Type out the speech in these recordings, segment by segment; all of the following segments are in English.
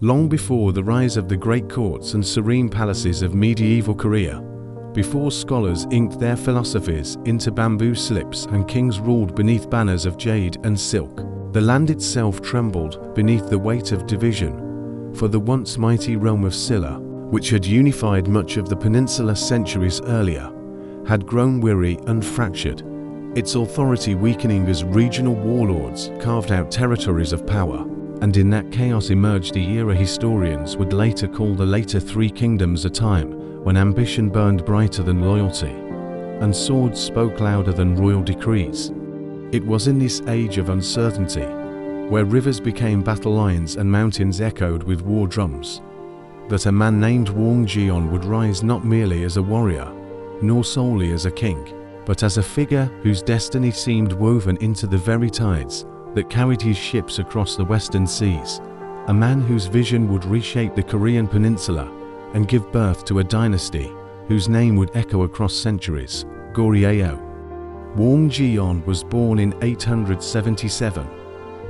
Long before the rise of the great courts and serene palaces of medieval Korea, before scholars inked their philosophies into bamboo slips and kings ruled beneath banners of jade and silk, the land itself trembled beneath the weight of division, for the once mighty realm of Silla, which had unified much of the peninsula centuries earlier, had grown weary and fractured, its authority weakening as regional warlords carved out territories of power. And in that chaos emerged the era historians would later call the later Three Kingdoms, a time when ambition burned brighter than loyalty, and swords spoke louder than royal decrees. It was in this age of uncertainty, where rivers became battle lines and mountains echoed with war drums, that a man named Wang Geon would rise not merely as a warrior, nor solely as a king, but as a figure whose destiny seemed woven into the very tides that carried his ships across the western seas, a man whose vision would reshape the Korean peninsula and give birth to a dynasty whose name would echo across centuries, Goryeo. Wang Geon was born in 877,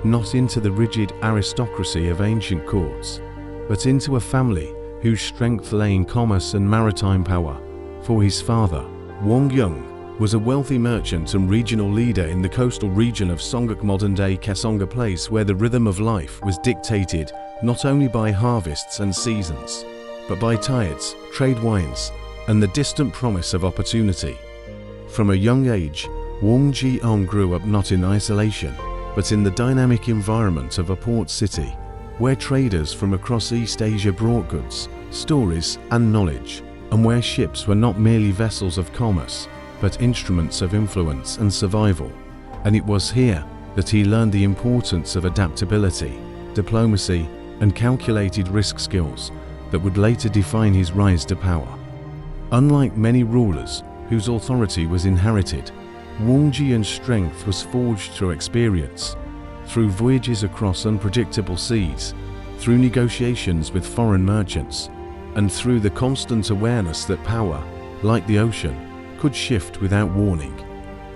not into the rigid aristocracy of ancient courts, but into a family whose strength lay in commerce and maritime power, for his father, Wang Geon, was a wealthy merchant and regional leader in the coastal region of Songguk, modern-day Kaesong, a place where the rhythm of life was dictated not only by harvests and seasons, but by tides, trade winds, and the distant promise of opportunity. From a young age, Wang Geon grew up not in isolation, but in the dynamic environment of a port city, where traders from across East Asia brought goods, stories, and knowledge, and where ships were not merely vessels of commerce, but instruments of influence and survival. And it was here that he learned the importance of adaptability, diplomacy, and calculated risk skills that would later define his rise to power. Unlike many rulers whose authority was inherited, Wang Geon's strength was forged through experience, through voyages across unpredictable seas, through negotiations with foreign merchants, and through the constant awareness that power, like the ocean, could shift without warning,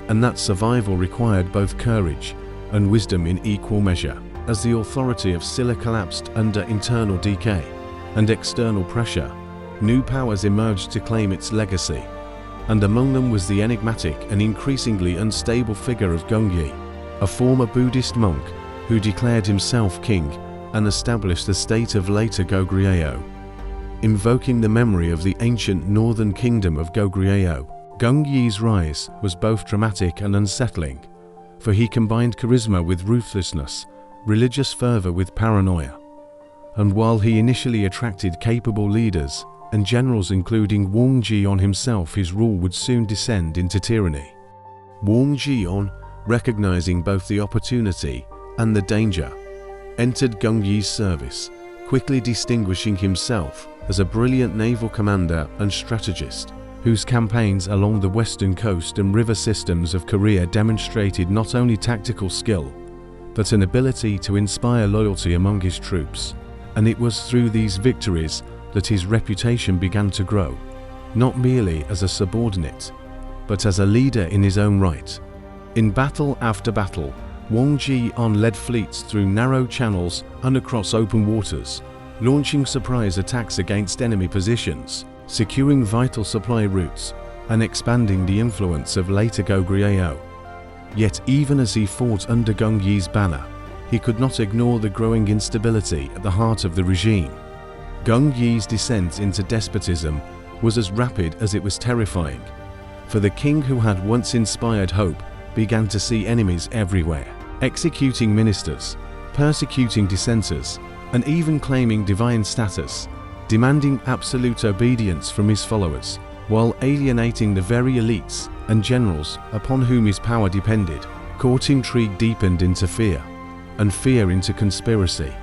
and that survival required both courage and wisdom in equal measure. As the authority of Silla collapsed under internal decay and external pressure, new powers emerged to claim its legacy, and among them was the enigmatic and increasingly unstable figure of Gongyi, a former Buddhist monk who declared himself king and established the state of later Goryeo. Invoking the memory of the ancient northern kingdom of Goryeo, Gongyi's rise was both dramatic and unsettling, for he combined charisma with ruthlessness, religious fervor with paranoia. And while he initially attracted capable leaders and generals including Wang Geon himself, his rule would soon descend into tyranny. Wang Geon, recognizing both the opportunity and the danger, entered Gongyi's service, quickly distinguishing himself as a brilliant naval commander and strategist, whose campaigns along the western coast and river systems of Korea demonstrated not only tactical skill, but an ability to inspire loyalty among his troops. And it was through these victories that his reputation began to grow, not merely as a subordinate, but as a leader in his own right. In battle after battle, Wang Geon led fleets through narrow channels and across open waters, launching surprise attacks against enemy positions, securing vital supply routes, and expanding the influence of later Goryeo. Yet even as he fought under Gongyi's banner, he could not ignore the growing instability at the heart of the regime. Gongyi's descent into despotism was as rapid as it was terrifying, for the king who had once inspired hope began to see enemies everywhere, executing ministers, persecuting dissenters, and even claiming divine status, demanding absolute obedience from his followers, while alienating the very elites and generals upon whom his power depended. Court intrigue deepened into fear, and fear into conspiracy,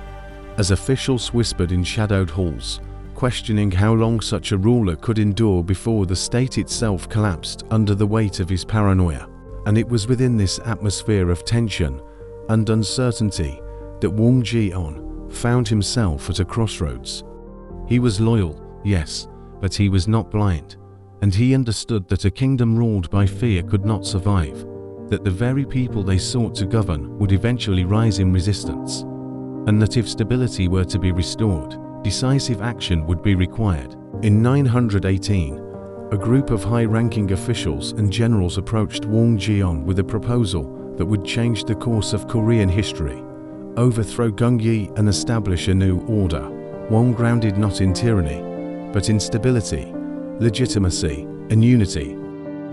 as officials whispered in shadowed halls, questioning how long such a ruler could endure before the state itself collapsed under the weight of his paranoia. And it was within this atmosphere of tension and uncertainty that Wang Geon found himself at a crossroads. He was loyal, yes, but he was not blind, and he understood that a kingdom ruled by fear could not survive, that the very people they sought to govern would eventually rise in resistance. and that if stability were to be restored, decisive action would be required. In 918, a group of high-ranking officials and generals approached Wang Geon with a proposal that would change the course of Korean history, overthrow Goryeo and establish a new order, one grounded not in tyranny, but in stability, legitimacy, and unity.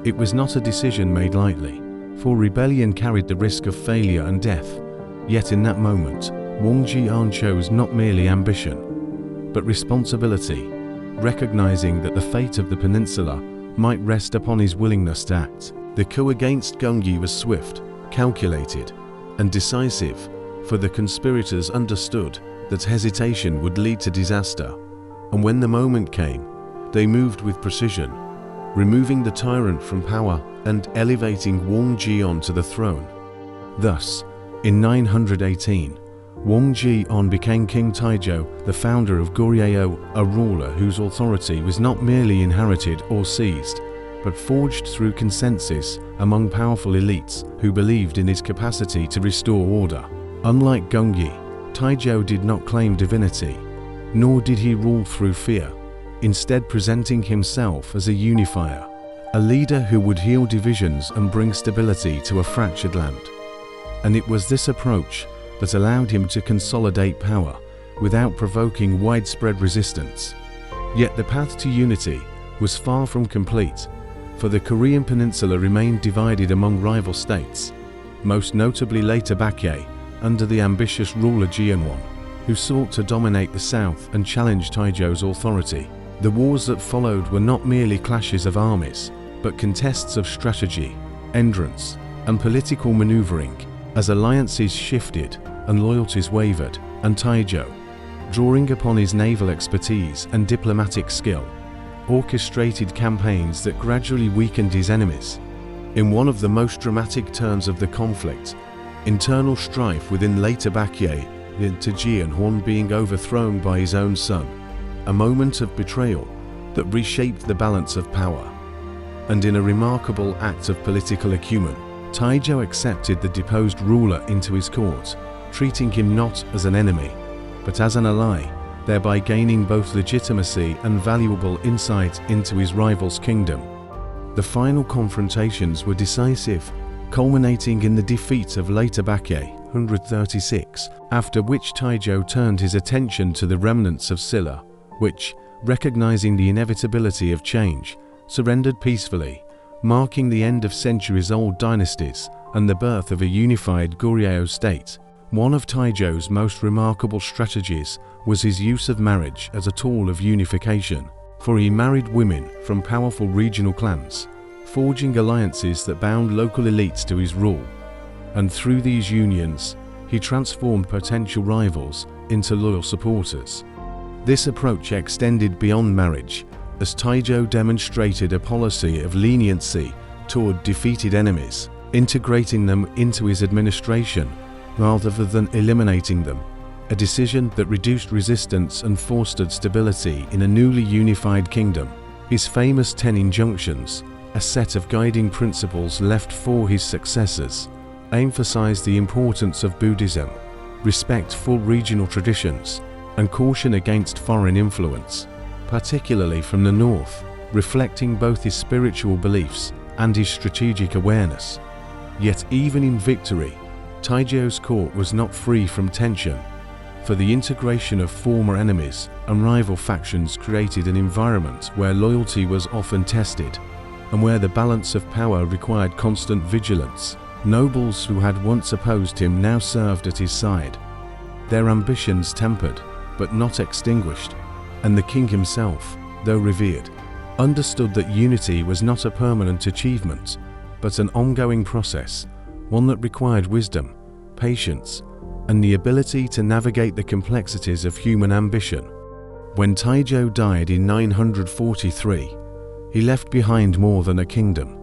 It was not a decision made lightly, for rebellion carried the risk of failure and death. Yet in that moment, Wang Geon chose not merely ambition, but responsibility, recognizing that the fate of the peninsula might rest upon his willingness to act. The coup against Goryeo was swift, calculated, and decisive, for the conspirators understood that hesitation would lead to disaster, and when the moment came, they moved with precision, removing the tyrant from power and elevating Wang Geon to the throne. Thus, in 918, Wang Geon became King Taejo, the founder of Goryeo, a ruler whose authority was not merely inherited or seized, but forged through consensus among powerful elites who believed in his capacity to restore order. Unlike Goryeo, Taejo did not claim divinity, nor did he rule through fear, instead presenting himself as a unifier, a leader who would heal divisions and bring stability to a fractured land. And it was this approach that allowed him to consolidate power without provoking widespread resistance. Yet the path to unity was far from complete, for the Korean peninsula remained divided among rival states, most notably later Baekje, under the ambitious ruler Jeonwon, who sought to dominate the south and challenge Taejo's authority. The wars that followed were not merely clashes of armies, but contests of strategy, endurance, and political maneuvering, as alliances shifted and loyalties wavered, and Taejo, drawing upon his naval expertise and diplomatic skill, orchestrated campaigns that gradually weakened his enemies. In one of the most dramatic turns of the conflict, internal strife within later Baekje led to Jeonwon being overthrown by his own son, a moment of betrayal that reshaped the balance of power. And in a remarkable act of political acumen, Taejo accepted the deposed ruler into his court, treating him not as an enemy, but as an ally, thereby gaining both legitimacy and valuable insight into his rival's kingdom. The final confrontations were decisive, culminating in the defeat of later Baekje, 136, after which Taejo turned his attention to the remnants of Silla, which, recognizing the inevitability of change, surrendered peacefully, marking the end of centuries-old dynasties and the birth of a unified Goryeo state. One of Taejo's most remarkable strategies was his use of marriage as a tool of unification, for he married women from powerful regional clans, forging alliances that bound local elites to his rule. And through these unions, he transformed potential rivals into loyal supporters. This approach extended beyond marriage, as Taejo demonstrated a policy of leniency toward defeated enemies, integrating them into his administration rather than eliminating them, a decision that reduced resistance and fostered stability in a newly unified kingdom. His famous 10 injunctions, a set of guiding principles left for his successors, emphasized the importance of Buddhism, respect for regional traditions, and caution against foreign influence, particularly from the north, reflecting both his spiritual beliefs and his strategic awareness. Yet even in victory, Taejo's court was not free from tension, for the integration of former enemies and rival factions created an environment where loyalty was often tested, and where the balance of power required constant vigilance. Nobles who had once opposed him now served at his side, their ambitions tempered, but not extinguished, and the king himself, though revered, understood that unity was not a permanent achievement, but an ongoing process, one that required wisdom, patience, and the ability to navigate the complexities of human ambition. When Taejo died in 943, he left behind more than a kingdom.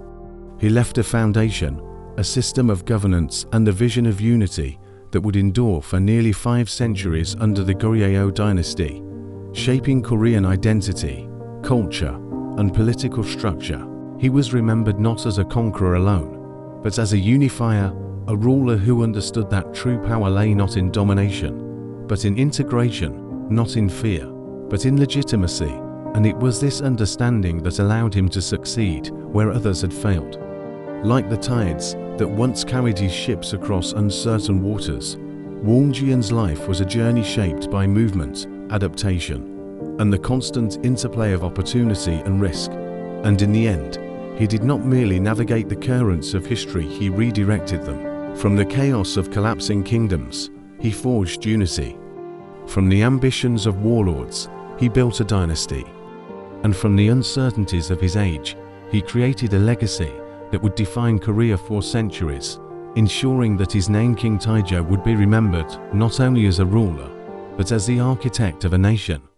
He left a foundation, a system of governance, and a vision of unity that would endure for nearly 5 centuries under the Goryeo Dynasty, shaping Korean identity, culture, and political structure. He was remembered not as a conqueror alone, but as a unifier, a ruler who understood that true power lay not in domination, but in integration, not in fear, but in legitimacy, and it was this understanding that allowed him to succeed where others had failed. Like the tides that once carried his ships across uncertain waters, Wang Geon's life was a journey shaped by movement, adaptation, and the constant interplay of opportunity and risk. And in the end, he did not merely navigate the currents of history, he redirected them. From the chaos of collapsing kingdoms, he forged unity. From the ambitions of warlords, he built a dynasty. And from the uncertainties of his age, he created a legacy that would define Korea for centuries, ensuring that his name, King Taejo, would be remembered not only as a ruler, but as the architect of a nation.